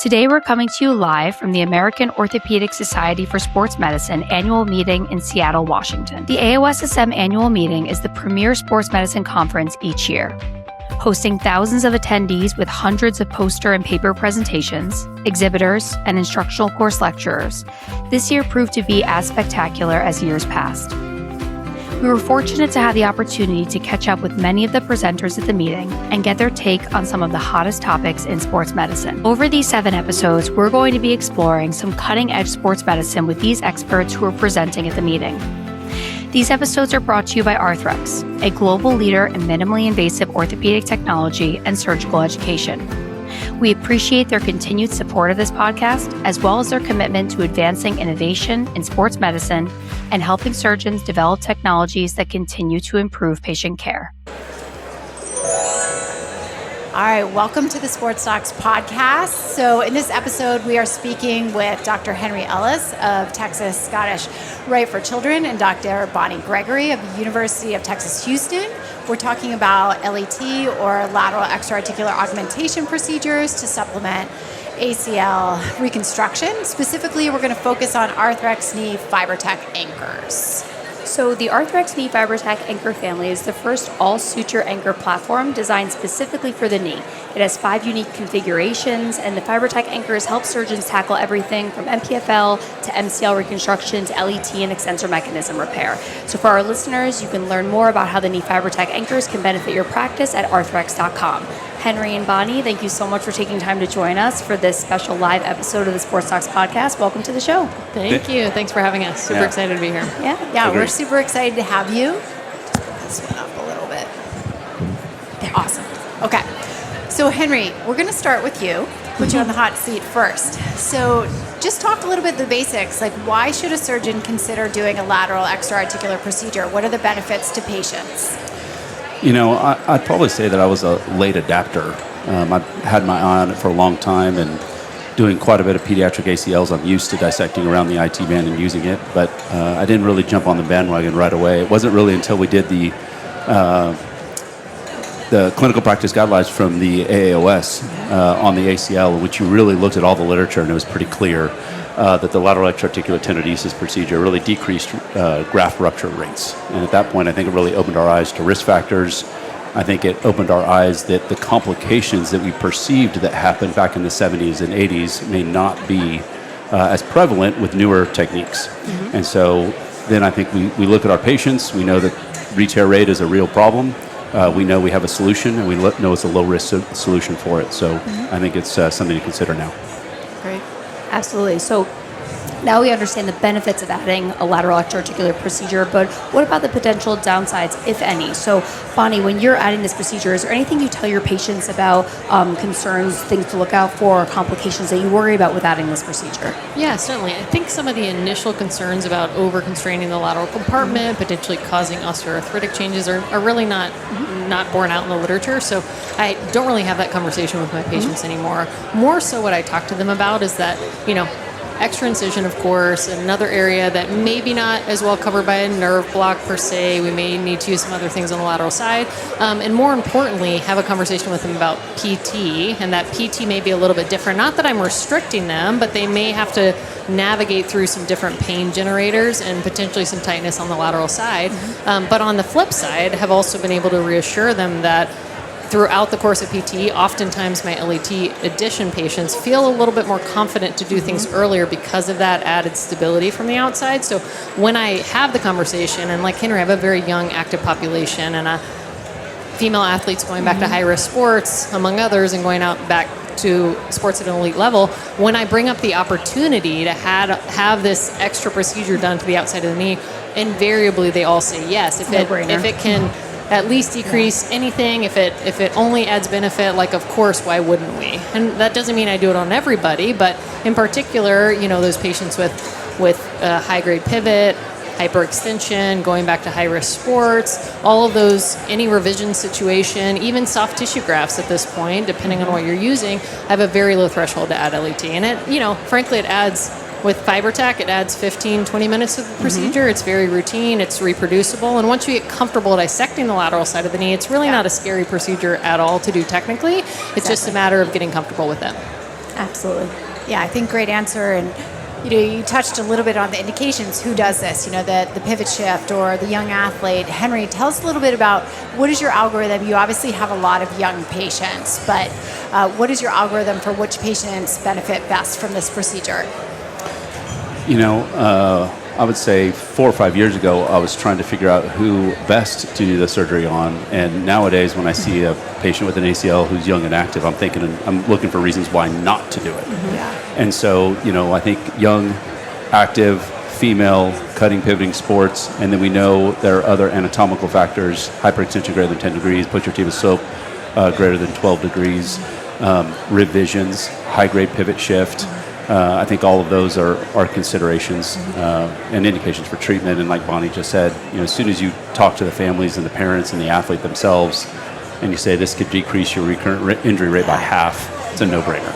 Today we're coming to you live from the American Orthopedic Society for Sports Medicine Annual Meeting in Seattle, Washington. The AOSSM Annual Meeting is the premier sports medicine conference each year, hosting thousands of attendees with hundreds of poster and paper presentations, exhibitors, and instructional course lecturers. This year proved to be as spectacular as years past. We were fortunate to have the opportunity to catch up with many of the presenters at the meeting and get their take on some of the hottest topics in sports medicine. Over these 7 episodes, we're going to be exploring some cutting-edge sports medicine with these experts who are presenting at the meeting. These episodes are brought to you by Arthrex, a global leader in minimally invasive orthopedic technology and surgical education. We appreciate their continued support of this podcast, as well as their commitment to advancing innovation in sports medicine and helping surgeons develop technologies that continue to improve patient care. All right, welcome to the Sports Docs podcast. So in this episode, we are speaking with Dr. Henry Ellis of Texas Scottish Rite for Children and Dr. Bonnie Gregory of the University of Texas, Houston. We're talking about LET, or lateral extra-articular augmentation procedures to supplement ACL reconstruction. Specifically, we're going to focus on Arthrex Knee FiberTak anchors. So the Arthrex Knee FiberTak anchor family is the first all-suture anchor platform designed specifically for the knee. It has 5 unique configurations, and the FiberTak anchors help surgeons tackle everything from MPFL to MCL reconstruction to LET and extensor mechanism repair. So for our listeners, you can learn more about how the knee FiberTak anchors can benefit your practice at arthrex.com. Henry and Bonnie, thank you so much for taking time to join us for this special live episode of the Sports Docs podcast. Welcome to the show. Thank you. Thanks for having us. Super excited to be here. Yeah, we're super excited to have you. Turn this one up a little bit. Awesome. Okay. So Henry, we're going to start with you. Put you on the hot seat first. So just talk a little bit of the basics. Like, why should a surgeon consider doing a lateral extra-articular procedure? What are the benefits to patients? You know, I'd probably say that I was a late adapter. I've had my eye on it for a long time and doing quite a bit of pediatric ACLs. I'm used to dissecting around the IT band and using it, but I didn't really jump on the bandwagon right away. It wasn't really until we did the clinical practice guidelines from the AAOS on the ACL, in which you really looked at all the literature, and it was pretty clear that the lateral extra-articular tenodesis procedure really decreased graft rupture rates. And at that point, I think it really opened our eyes to risk factors. I think it opened our eyes that the complications that we perceived that happened back in the 70s and 80s may not be as prevalent with newer techniques. Mm-hmm. And so then I think we look at our patients. We know that re-tear rate is a real problem. We know we have a solution, and we know it's a low-risk solution for it. So I think it's something to consider now. Great. Absolutely. So now we understand the benefits of adding a lateral extra-articular procedure, but what about the potential downsides, if any? So Bonnie, when you're adding this procedure, is there anything you tell your patients about concerns, things to look out for, or complications that you worry about with adding this procedure? Yeah, certainly. I think some of the initial concerns about over-constraining the lateral compartment, potentially causing osteoarthritic changes, are really not borne out in the literature. So I don't really have that conversation with my patients anymore. More so what I talk to them about is that, extra incision, of course, another area that maybe not as well covered by a nerve block per se. We may need to use some other things on the lateral side. And more importantly, have a conversation with them about PT, and that PT may be a little bit different. Not that I'm restricting them, but they may have to navigate through some different pain generators and potentially some tightness on the lateral side. But on the flip side, have also been able to reassure them that throughout the course of PT, oftentimes my LET addition patients feel a little bit more confident to do things earlier because of that added stability from the outside. So when I have the conversation, and like Henry, I have a very young active population and female athletes going back to high-risk sports, among others, and going out back to sports at an elite level, when I bring up the opportunity to have this extra procedure done to the outside of the knee, invariably they all say yes. If it can at least decrease anything, if it only adds benefit, like, of course, why wouldn't we? And that doesn't mean I do it on everybody, but in particular, those patients with high-grade pivot, hyperextension, going back to high-risk sports, all of those, any revision situation, even soft tissue grafts at this point, depending on what you're using, have a very low threshold to add LET. And it, frankly, it adds, with FiberTak, it adds 15, 20 minutes of the procedure. It's very routine, it's reproducible, and once you get comfortable dissecting the lateral side of the knee, it's really not a scary procedure at all to do technically. It's just a matter of getting comfortable with it. Absolutely. Yeah, I think great answer. And you touched a little bit on the indications. Who does this? The pivot shift or the young athlete. Henry, tell us a little bit about what is your algorithm? You obviously have a lot of young patients, but what is your algorithm for which patients benefit best from this procedure? I would say 4 or 5 years ago, I was trying to figure out who best to do the surgery on. And nowadays, when I see a patient with an ACL who's young and active, I'm looking for reasons why not to do it. Yeah. And so, I think young, active, female, cutting, pivoting sports, and then we know there are other anatomical factors, hyperextension greater than 10 degrees, posterior slope greater than 12 degrees, revisions, high-grade pivot shift. I think all of those are considerations and indications for treatment. And like Bonnie just said, as soon as you talk to the families and the parents and the athlete themselves, and you say this could decrease your recurrent injury rate by half, it's a no-brainer.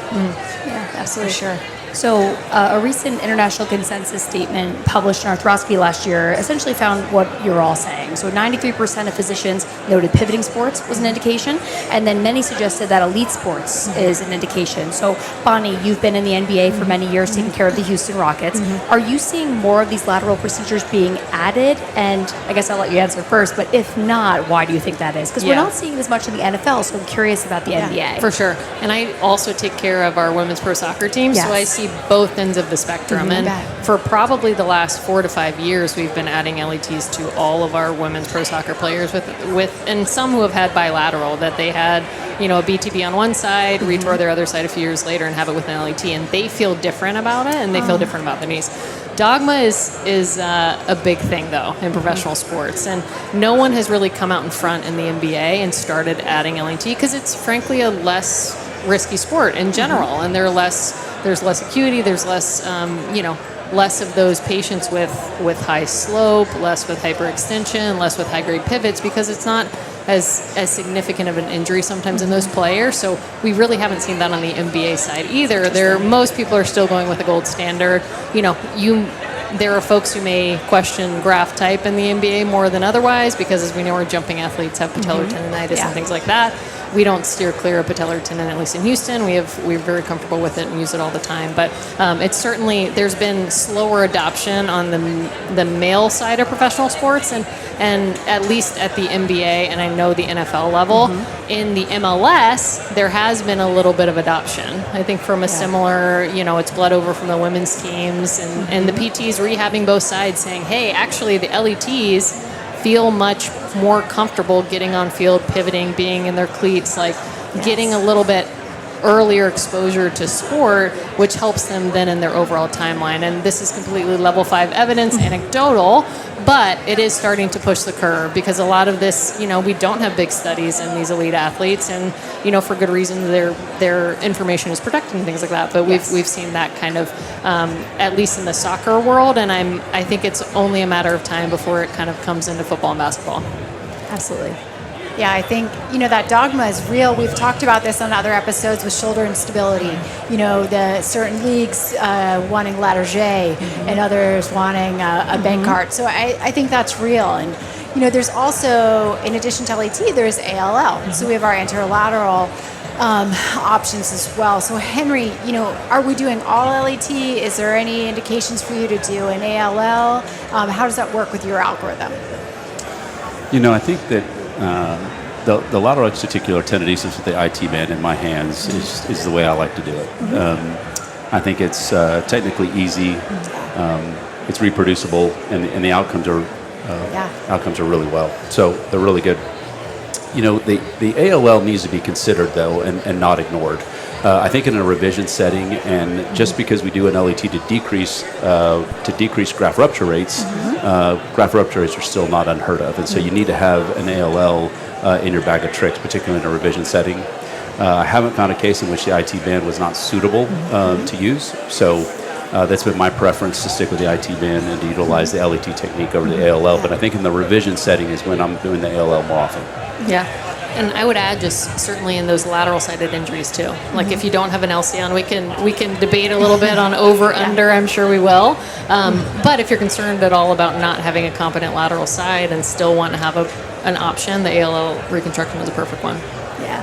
Yeah, absolutely. For sure. So a recent international consensus statement published in Arthroscopy last year essentially found what you're all saying. So 93% of physicians noted pivoting sports was an indication, and then many suggested that elite sports is an indication. So Bonnie, you've been in the NBA for many years taking care of the Houston Rockets. Are you seeing more of these lateral procedures being added? And I guess I'll let you answer first, but if not, why do you think that is? Because we're not seeing as much in the NFL, so I'm curious about the NBA. For sure. And I also take care of our women's pro soccer team, so I see both ends of the spectrum. And for probably the last 4 to 5 years, we've been adding LETs to all of our women's pro soccer players with and some who have had bilateral, that they had a BTB on one side, retore their other side a few years later and have it with an LET, and they feel different about it, and they feel different about their knees. Dogma is a big thing, though, in professional sports, and no one has really come out in front in the NBA and started adding LET because it's frankly a less risky sport in general, and there's less acuity, there's less less of those patients with high slope, less with hyperextension, less with high grade pivots, because it's not as significant of an injury sometimes in those players. So we really haven't seen that on the NBA side either. Most people are still going with the gold standard. There are folks who may question graft type in the NBA more than otherwise, because as we know, our jumping athletes have patellar tendonitis and things like that. We don't steer clear of patellar tendon, at least in Houston. We're very comfortable with it and use it all the time. But it's certainly, there's been slower adoption on the male side of professional sports, and at least at the NBA, and I know the NFL level. In the MLS, there has been a little bit of adoption. I think from a similar, it's bled over from the women's teams, and the PTs rehabbing both sides, saying, hey, actually the LETs feel much more comfortable getting on field, pivoting, being in their cleats, getting a little bit earlier exposure to sport, which helps them then in their overall timeline. And this is completely level 5 evidence, anecdotal, but it is starting to push the curve, because a lot of this, we don't have big studies in these elite athletes, and for good reason, their information is protected and things like that. But we've seen that kind of, at least in the soccer world, and I think it's only a matter of time before it kind of comes into football and basketball. Absolutely. Yeah, I think, that dogma is real. We've talked about this on other episodes with shoulder instability. The certain leagues wanting ladder J and others wanting a bank cart. So I think that's real. And, there's also, in addition to LET, there's ALL. So we have our anterolateral options as well. So Henry, are we doing all LET? Is there any indications for you to do an ALL? How does that work with your algorithm? I think that the lateral extra-articular tenodesis with the IT band in my hands is the way I like to do it. I think it's technically easy, it's reproducible, and the outcomes are really well. So they're really good. The ALL needs to be considered, though, and not ignored. I think in a revision setting, and just because we do an LET to decrease graft rupture rates, graft rupture rates are still not unheard of, and so you need to have an ALL in your bag of tricks, particularly in a revision setting. I haven't found a case in which the IT band was not suitable to use, so that's been my preference, to stick with the IT band and to utilize the LET technique over the ALL. But I think in the revision setting is when I'm doing the ALL more often. Yeah. And I would add, just certainly in those lateral-sided injuries too. Like if you don't have an LC on, we can debate a little bit on over under. I'm sure we will. But if you're concerned at all about not having a competent lateral side and still want to have an option, the ALL reconstruction is a perfect one. Yeah.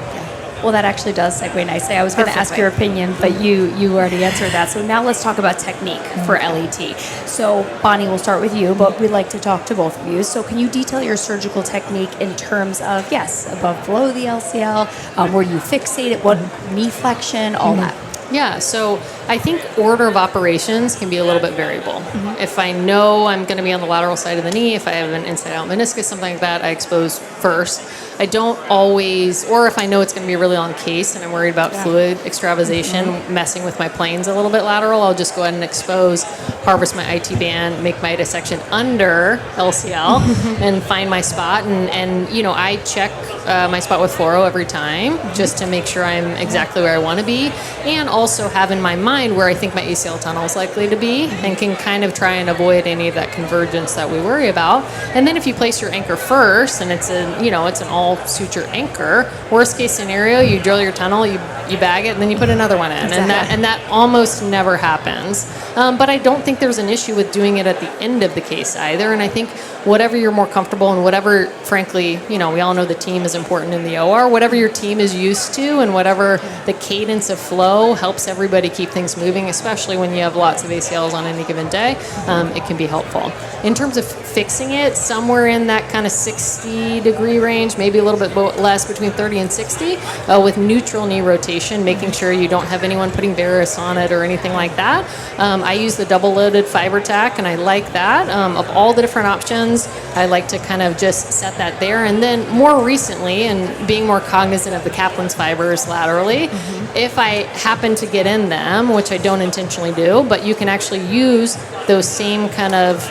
Well, that actually does segue nicely. I was going to ask Perfectly. your opinion, but you already answered that. So now let's talk about technique for LET. So Bonnie, we'll start with you, but we'd like to talk to both of you. So can you detail your surgical technique in terms of, yes, above, below the LCL, where you fixate it, what knee flexion, all that? Yeah, so I think order of operations can be a little bit variable. If I know I'm going to be on the lateral side of the knee, if I have an inside-out meniscus, something like that, I expose first. I don't always, or if I know it's going to be a really long case and I'm worried about fluid extravasation messing with my planes a little bit lateral, I'll just go ahead and expose, harvest my IT band, make my dissection under LCL and find my spot. And you know, I check my spot with fluoro every time just to make sure I'm exactly where I want to be, and also have in my mind where I think my ACL tunnel is likely to be, and can kind of try and avoid any of that convergence that we worry about. And then if you place your anchor first, and it's an all-suture anchor, worst case scenario, you drill your tunnel, you bag it, and then you put another one in, and that almost never happens. But I don't think there's an issue with doing it at the end of the case either. And I think whatever you're more comfortable and whatever, frankly, we all know the team is important in the OR, whatever your team is used to and whatever the cadence of flow helps everybody keep things moving, especially when you have lots of ACLs on any given day, it can be helpful. In terms of fixing it, somewhere in that kind of 60-degree range, maybe a little bit less, between 30 and 60, with neutral knee rotation, making sure you don't have anyone putting varus on it or anything like that. I use the double-loaded FiberTak, and I like that. Of all the different options, I like to kind of just set that there. And then more recently, and being more cognizant of the Kaplan's fibers laterally, if I happen to get in them, which I don't intentionally do, but you can actually use those same kind of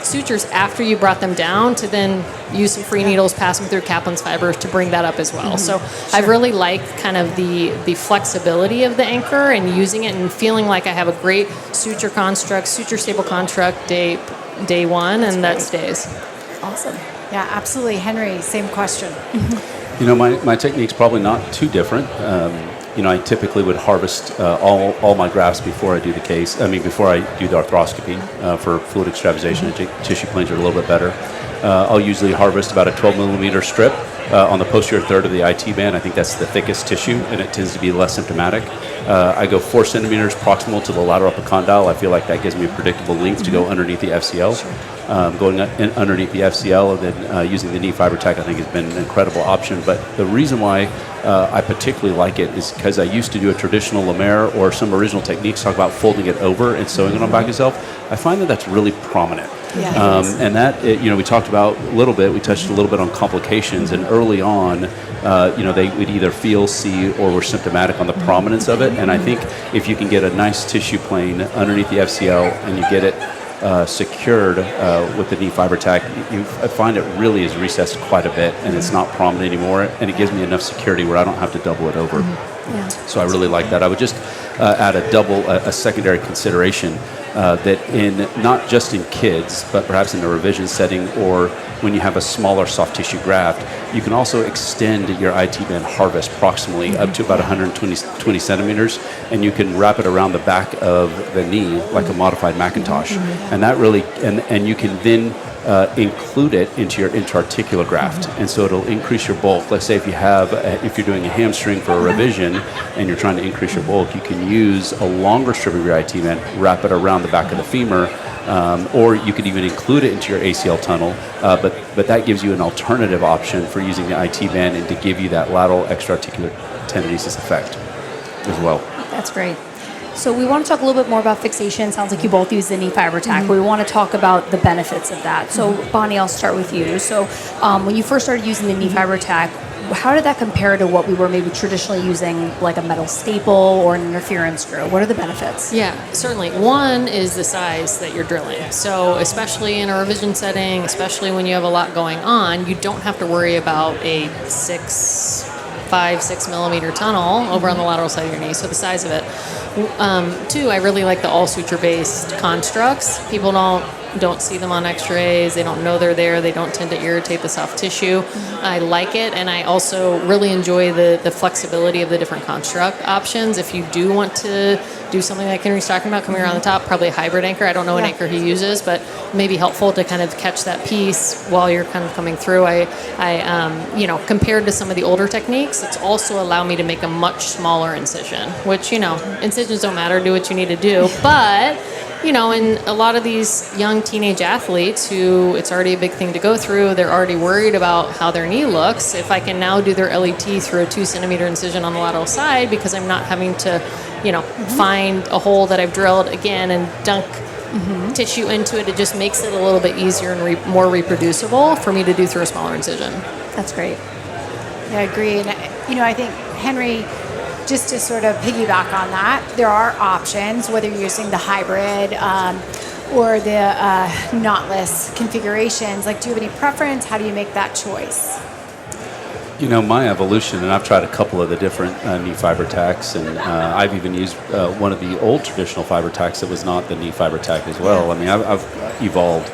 sutures after you brought them down to then use some free needles, pass them through Kaplan's fibers to bring that up as well. So I really like kind of the flexibility of the anchor and using it and feeling like I have a great suture construct, suture stable construct day one, and that stays. Awesome. Yeah, absolutely. Henry, same question. My technique's probably not too different. I typically would harvest all my grafts before I do the case. Before I do the arthroscopy for fluid extravasation. Tissue planes are a little bit better. I'll usually harvest about a 12 millimeter strip on the posterior third of the IT band. I think that's the thickest tissue, and it tends to be less symptomatic. I go 4 centimeters proximal to the lateral epicondyle. I feel like that gives me a predictable length to go underneath the FCL. Going underneath the FCL and then using the knee FiberTak, I think, has been an incredible option. But the reason why I particularly like it is because I used to do a traditional Lemaire or some original techniques talk about folding it over and sewing it on back itself. I find that that's really prominent. Yeah, and that, we talked about a little bit, we touched a little bit on complications, and early on, they would either feel, see, or were symptomatic on the prominence of it. And I think if you can get a nice tissue plane underneath the FCL and you get it secured with the knee FiberTak, I find it really is recessed quite a bit, and it's not prominent anymore, and it gives me enough security where I don't have to double it over. So I really like that. I would just add a secondary consideration that in not just in kids, but perhaps in a revision setting or when you have a smaller soft tissue graft, you can also extend your IT band harvest proximally up to about 120 centimeters, and you can wrap it around the back of the knee like a modified Macintosh. And that really, and you can then include it into your intra-articular graft, and so it'll increase your bulk. Let's say if you're doing a hamstring for a revision and you're trying to increase your bulk, you can use a longer strip of your IT band, wrap it around the back of the femur, or you could even include it into your ACL tunnel, but that gives you an alternative option for using the IT band and to give you that lateral extra-articular tenodesis effect as well. That's great. So we want to talk a little bit more about fixation. Sounds like you both use the knee FiberTak, but we want to talk about the benefits of that. So Bonnie, I'll start with you. So when you first started using the knee FiberTak, how did that compare to what we were maybe traditionally using, like a metal staple or an interference screw? What are the benefits? Yeah, certainly. One is the size that you're drilling. So especially in a revision setting, especially when you have a lot going on, you don't have to worry about a 5-6 millimeter tunnel over on the lateral side of your knee, so the size of it. Two, I really like the all-suture based constructs. People don't don't see them on x-rays. They don't know they're there. They don't tend to irritate the soft tissue. I like it, and I also really enjoy the flexibility of the different construct options. If you do want to do something like Henry's talking about, coming around the top, probably a hybrid anchor. I don't know what anchor he uses, but maybe helpful to kind of catch that piece while you're kind of coming through. Compared to some of the older techniques, it's also allowed me to make a much smaller incision, which, incisions don't matter, do what you need to do. But, in a lot of these young teenage athletes who it's already a big thing to go through, they're already worried about how their knee looks. If I can now do their LET through a 2-centimeter incision on the lateral side, because I'm not having to, find a hole that I've drilled again and dunk tissue into it, it just makes it a little bit easier and more reproducible for me to do through a smaller incision. That's great. Yeah, I agree. And, I think, Henry, just to sort of piggyback on that, there are options, whether you're using the hybrid or the knotless configurations. Like, do you have any preference? How do you make that choice? My evolution, and I've tried a couple of the different knee FiberTaks, and I've even used one of the old traditional FiberTaks that was not the knee FiberTak as well. I mean, I've evolved.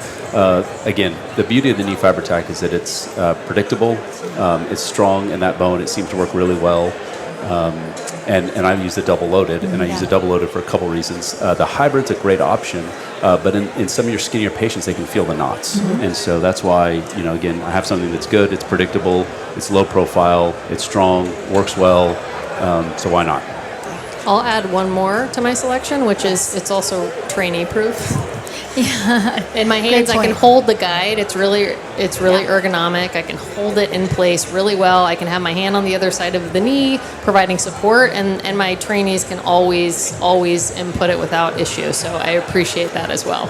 Again, the beauty of the knee FiberTak is that it's predictable, it's strong in that bone, it seems to work really well. And I use the double loaded, and I use the double loaded for a couple reasons. The hybrid's a great option, but in some of your skinnier patients, they can feel the knots. And so that's why, again, I have something that's good, it's predictable, it's low profile, it's strong, works well, so why not? I'll add one more to my selection, which is it's also trainee proof. In my hands, I can hold the guide. It's really ergonomic. I can hold it in place really well. I can have my hand on the other side of the knee, providing support, and my trainees can always input it without issue. So I appreciate that as well.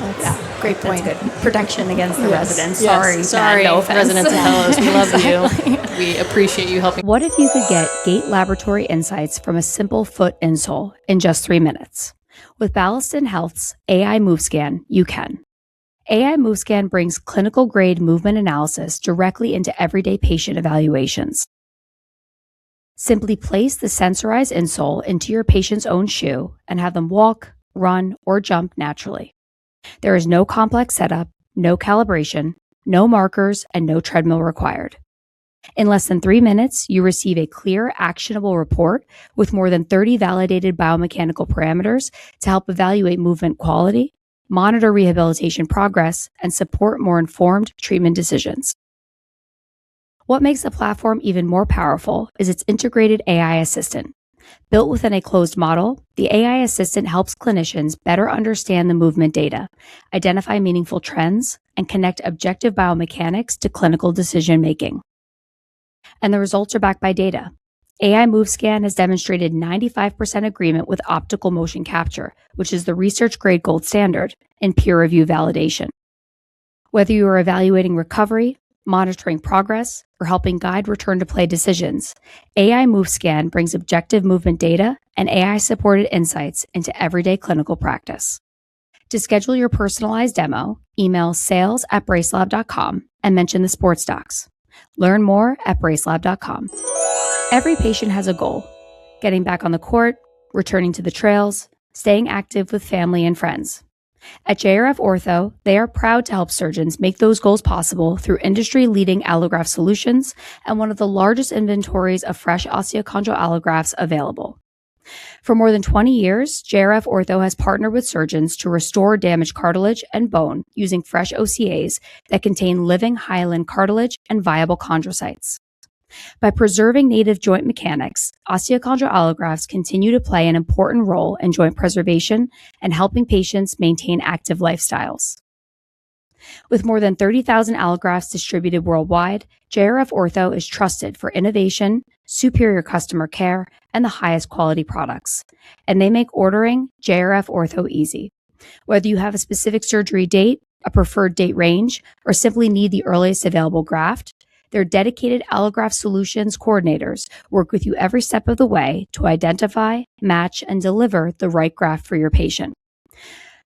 Great point. That's good. Protection against the residents. Yes. Sorry, no offense. residents and fellows. We love you. We appreciate you helping. What if you could get gait laboratory insights from a simple foot insole in just 3 minutes? With Ballaston Health's AI MoveScan, you can. AI MoveScan brings clinical-grade movement analysis directly into everyday patient evaluations. Simply place the sensorized insole into your patient's own shoe and have them walk, run, or jump naturally. There is no complex setup, no calibration, no markers, and no treadmill required. In less than 3 minutes, you receive a clear, actionable report with more than 30 validated biomechanical parameters to help evaluate movement quality, monitor rehabilitation progress, and support more informed treatment decisions. What makes the platform even more powerful is its integrated AI assistant. Built within a closed model, the AI assistant helps clinicians better understand the movement data, identify meaningful trends, and connect objective biomechanics to clinical decision-making. And the results are backed by data. AI MoveScan has demonstrated 95% agreement with optical motion capture, which is the research-grade gold standard in peer review validation. Whether you are evaluating recovery, monitoring progress, or helping guide return-to-play decisions, AI MoveScan brings objective movement data and AI-supported insights into everyday clinical practice. To schedule your personalized demo, email sales@bracelab.com and mention the sports docs. Learn more at bracelab.com. Every patient has a goal: getting back on the court, returning to the trails, staying active with family and friends. At JRF Ortho, they are proud to help surgeons make those goals possible through industry-leading allograft solutions and one of the largest inventories of fresh osteochondral allografts available. For more than 20 years, JRF Ortho has partnered with surgeons to restore damaged cartilage and bone using fresh OCAs that contain living hyaline cartilage and viable chondrocytes. By preserving native joint mechanics, osteochondral allografts continue to play an important role in joint preservation and helping patients maintain active lifestyles. With more than 30,000 allografts distributed worldwide, JRF Ortho is trusted for innovation, superior customer care, and the highest quality products. And they make ordering JRF Ortho easy. Whether you have a specific surgery date, a preferred date range, or simply need the earliest available graft, their dedicated allograft solutions coordinators work with you every step of the way to identify, match, and deliver the right graft for your patient.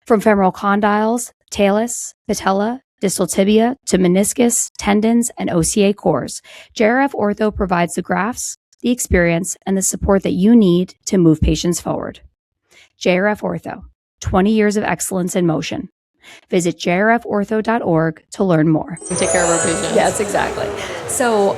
From femoral condyles, talus, patella, distal tibia, to meniscus, tendons, and OCA cores, JRF Ortho provides the grafts, the experience, and the support that you need to move patients forward. JRF Ortho, 20 years of excellence in motion. Visit jrfortho.org to learn more. And take care of our patients. Yes, exactly. So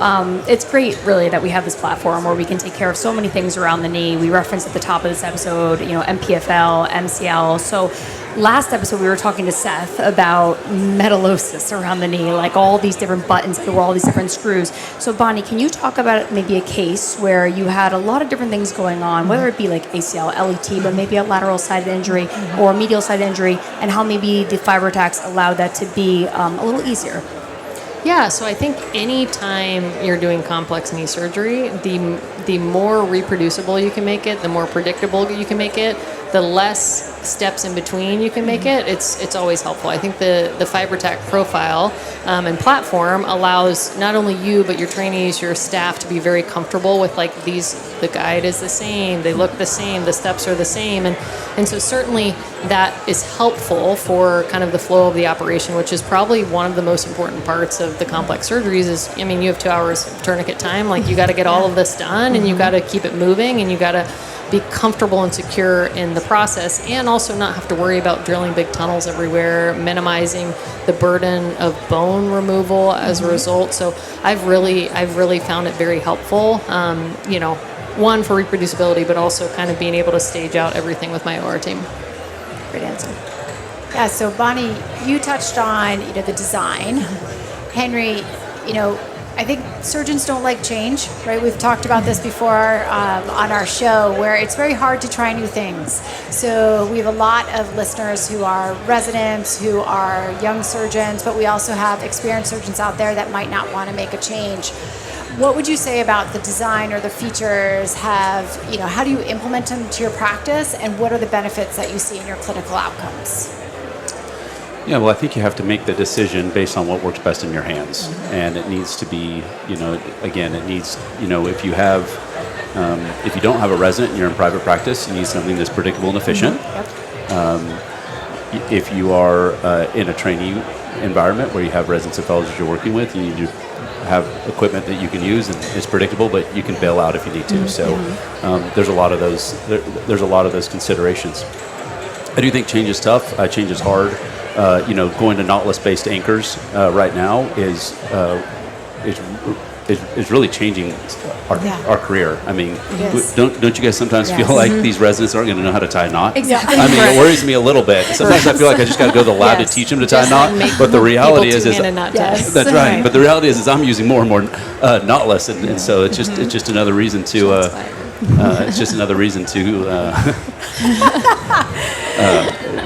it's great, really, that we have this platform where we can take care of so many things around the knee. We referenced at the top of this episode, MPFL, MCL. So last episode, we were talking to Seth about metallosis around the knee, like all these different buttons, all these different screws. So Bonnie, can you talk about maybe a case where you had a lot of different things going on, whether it be like ACL-LET, but maybe a lateral side injury or a medial side injury, and how maybe the FiberTaks allowed that to be a little easier? Yeah, so I think any time you're doing complex knee surgery, the more reproducible you can make it, the more predictable you can make it, the less steps in between you can make it. It's always helpful. I think the FiberTak profile and platform allows not only you but your trainees, your staff to be very comfortable with like the guide is the same, they look the same, the steps are the same, and so certainly that is helpful for kind of the flow of the operation, which is probably one of the most important parts of the complex surgeries. Is, I mean, you have 2 hours of tourniquet time, like you got to get all of this done, and you got to keep it moving, and you got to be comfortable and secure in the process, and also not have to worry about drilling big tunnels everywhere, minimizing the burden of bone removal as a result. So I've really found it very helpful, one for reproducibility, but also kind of being able to stage out everything with my OR team. Great answer. Yeah, so Bonnie, you touched on, the design. Henry, I think surgeons don't like change, right? We've talked about this before on our show, where it's very hard to try new things. So we have a lot of listeners who are residents, who are young surgeons, but we also have experienced surgeons out there that might not want to make a change. What would you say about the design or the features? How do you implement them to your practice, and what are the benefits that you see in your clinical outcomes? Yeah, well, I think you have to make the decision based on what works best in your hands. And it needs to be, it needs, if you don't have a resident and you're in private practice, you need something that's predictable and efficient. If you are in a trainee environment where you have residents and fellows that you're working with, you need to have equipment that you can use and it's predictable, but you can bail out if you need to. So there's a lot of those. There's a lot of those considerations. I do think change is tough. Change is hard. Going to knotless-based anchors right now is really changing our career. I mean, don't you guys sometimes feel like these residents aren't going to know how to tie a knot? Exactly. I mean, it worries me a little bit. Sometimes I feel like I just got to go to the lab to teach them to tie a knot. But the reality is that's right. But the reality is I'm using more and more knotless, and so it's just another reason to.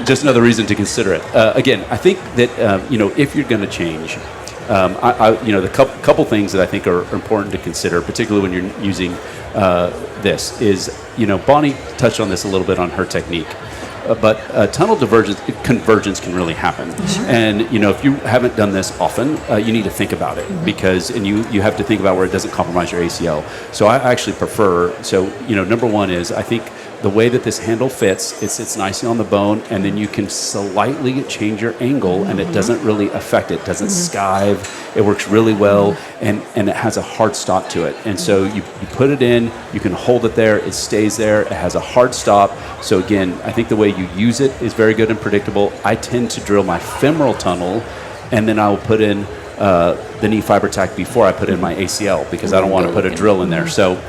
Just another reason to consider it. Again, I think that if you're going to change, the couple things that I think are important to consider, particularly when you're using this, is Bonnie touched on this a little bit on her technique. But tunnel convergence can really happen. And, if you haven't done this often, you need to think about it because you have to think about where it doesn't compromise your ACL. So I actually prefer, number one is I think the way that this handle fits, it sits nicely on the bone, and then you can slightly change your angle, and it doesn't really affect it. It doesn't skive. It works really well, and it has a hard stop to it. And so you put it in, you can hold it there, it stays there, it has a hard stop. So again, I think the way you use it is very good and predictable. I tend to drill my femoral tunnel, and then I will put in the knee FiberTak before I put in my ACL because I don't want to put a drill in there. So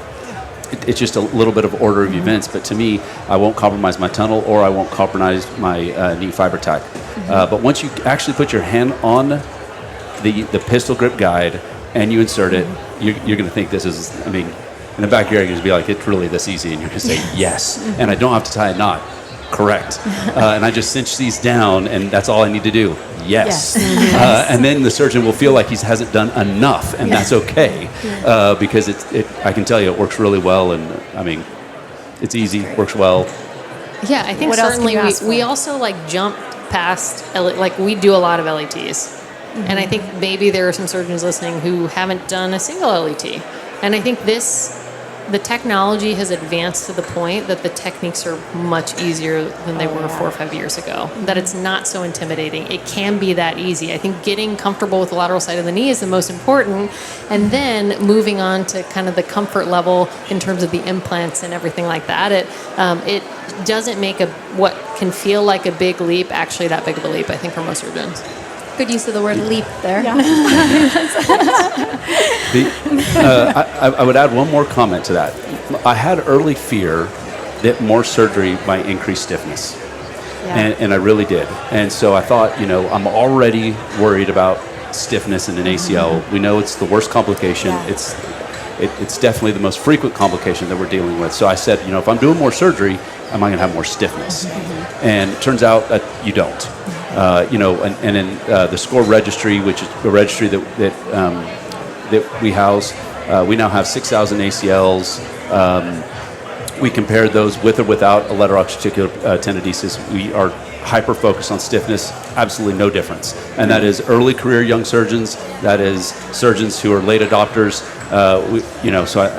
it's just a little bit of order of events, but to me, I won't compromise my tunnel or I won't compromise my knee FiberTak. But once you actually put your hand on the pistol grip guide and you insert it, you're going to think this is, in the back of your head, you're going to be like, it's really this easy, and you're going to say, yes, and I don't have to tie a knot. Correct. And I just cinch these down, and that's all I need to do. Yes. And then the surgeon will feel like he hasn't done enough, and that's okay, because I can tell you it works really well, and it's easy, works well. Yeah, I think certainly we also jump past, we do a lot of LETs, and I think maybe there are some surgeons listening who haven't done a single LET, and I think this the technology has advanced to the point that the techniques are much easier than they were 4 or 5 years ago, that it's not so intimidating. It can be that easy. I think getting comfortable with the lateral side of the knee is the most important, and then moving on to kind of the comfort level in terms of the implants and everything like that. It doesn't make what can feel like a big leap actually that big of a leap, I think, for most surgeons. Good use of the word leap there. Yeah. I would add one more comment to that. I had early fear that more surgery might increase stiffness, and I really did. And so I thought, I'm already worried about stiffness in an ACL. We know it's the worst complication. It's definitely the most frequent complication that we're dealing with. So I said, if I'm doing more surgery, am I going to have more stiffness? And it turns out that you don't. And in the SCORE registry, which is a registry that we house, we now have 6,000 ACLs. We compared those with or without a lateral articular tenodesis. We are hyper-focused on stiffness, absolutely no difference. And that is early career young surgeons, that is surgeons who are late adopters.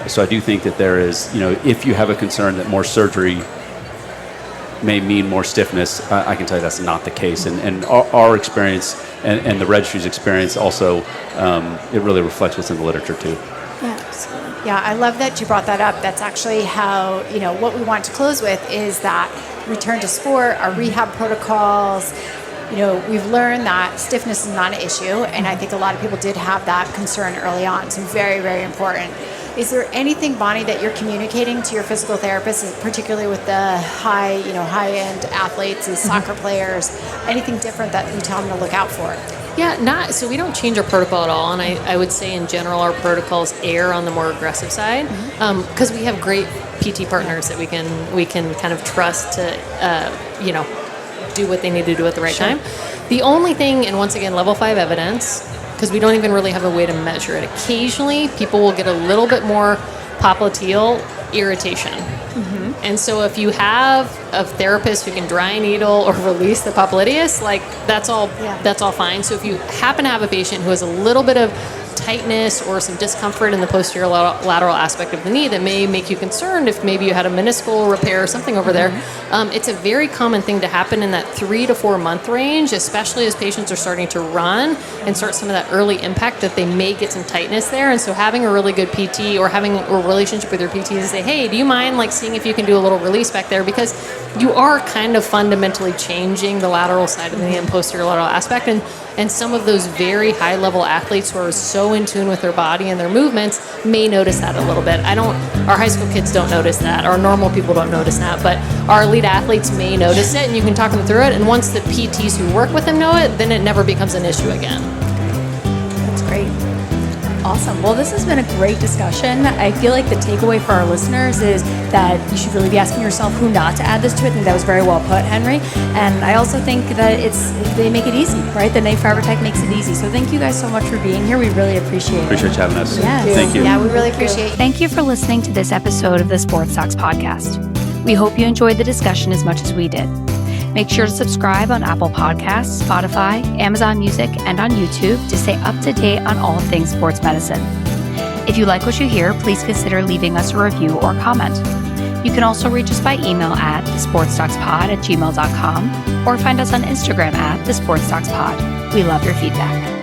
So I do think that there is, if you have a concern that more surgery may mean more stiffness, I can tell you that's not the case. And our experience and the registry's experience also, it really reflects what's in the literature too. Yeah, absolutely. Yeah, I love that you brought that up. That's actually how, what we want to close with is that return to sport, our rehab protocols. We've learned that stiffness is not an issue, and I think a lot of people did have that concern early on, so very, very important. Is there anything, Bonnie, that you're communicating to your physical therapists, particularly with the high-end athletes and soccer players, anything different that you tell them to look out for? Yeah, so we don't change our protocol at all, and I would say in general our protocols err on the more aggressive side, because we have great PT partners that we can kind of trust to do what they need to do at the right time. The only thing, and once again, level 5 evidence, because we don't even really have a way to measure it. Occasionally, people will get a little bit more popliteal irritation. And so if you have a therapist who can dry needle or release the popliteus, that's all fine. So if you happen to have a patient who has a little bit of tightness or some discomfort in the posterior lateral aspect of the knee that may make you concerned if maybe you had a meniscal repair or something over there, it's a very common thing to happen in that 3 to 4 month range, especially as patients are starting to run and start some of that early impact, that they may get some tightness there. And so having a really good PT or having a relationship with your PT to say, hey, do you mind seeing if you can do a little release back there, because you are kind of fundamentally changing the lateral side of the knee and posterior lateral aspect. And some of those very high-level athletes who are so in tune with their body and their movements may notice that a little bit. Our high school kids don't notice that. Our normal people don't notice that. But our elite athletes may notice it, and you can talk them through it. And once the PTs who work with them know it, then it never becomes an issue again. That's great. Awesome. Well, this has been a great discussion. I feel like the takeaway for our listeners is that you should really be asking yourself who not to add this to. I think that was very well put, Henry. And I also think that they make it easy, right? The Knee FiberTak makes it easy. So thank you guys so much for being here. We really appreciate it. Appreciate you having us. Yes. Thank you. Yeah, we really appreciate it. Thank you for listening to this episode of the Sports Docs podcast. We hope you enjoyed the discussion as much as we did. Make sure to subscribe on Apple Podcasts, Spotify, Amazon Music, and on YouTube to stay up to date on all things sports medicine. If you like what you hear, please consider leaving us a review or comment. You can also reach us by email at thesportsdocspod@gmail.com or find us on Instagram at thesportsdocspod. We love your feedback.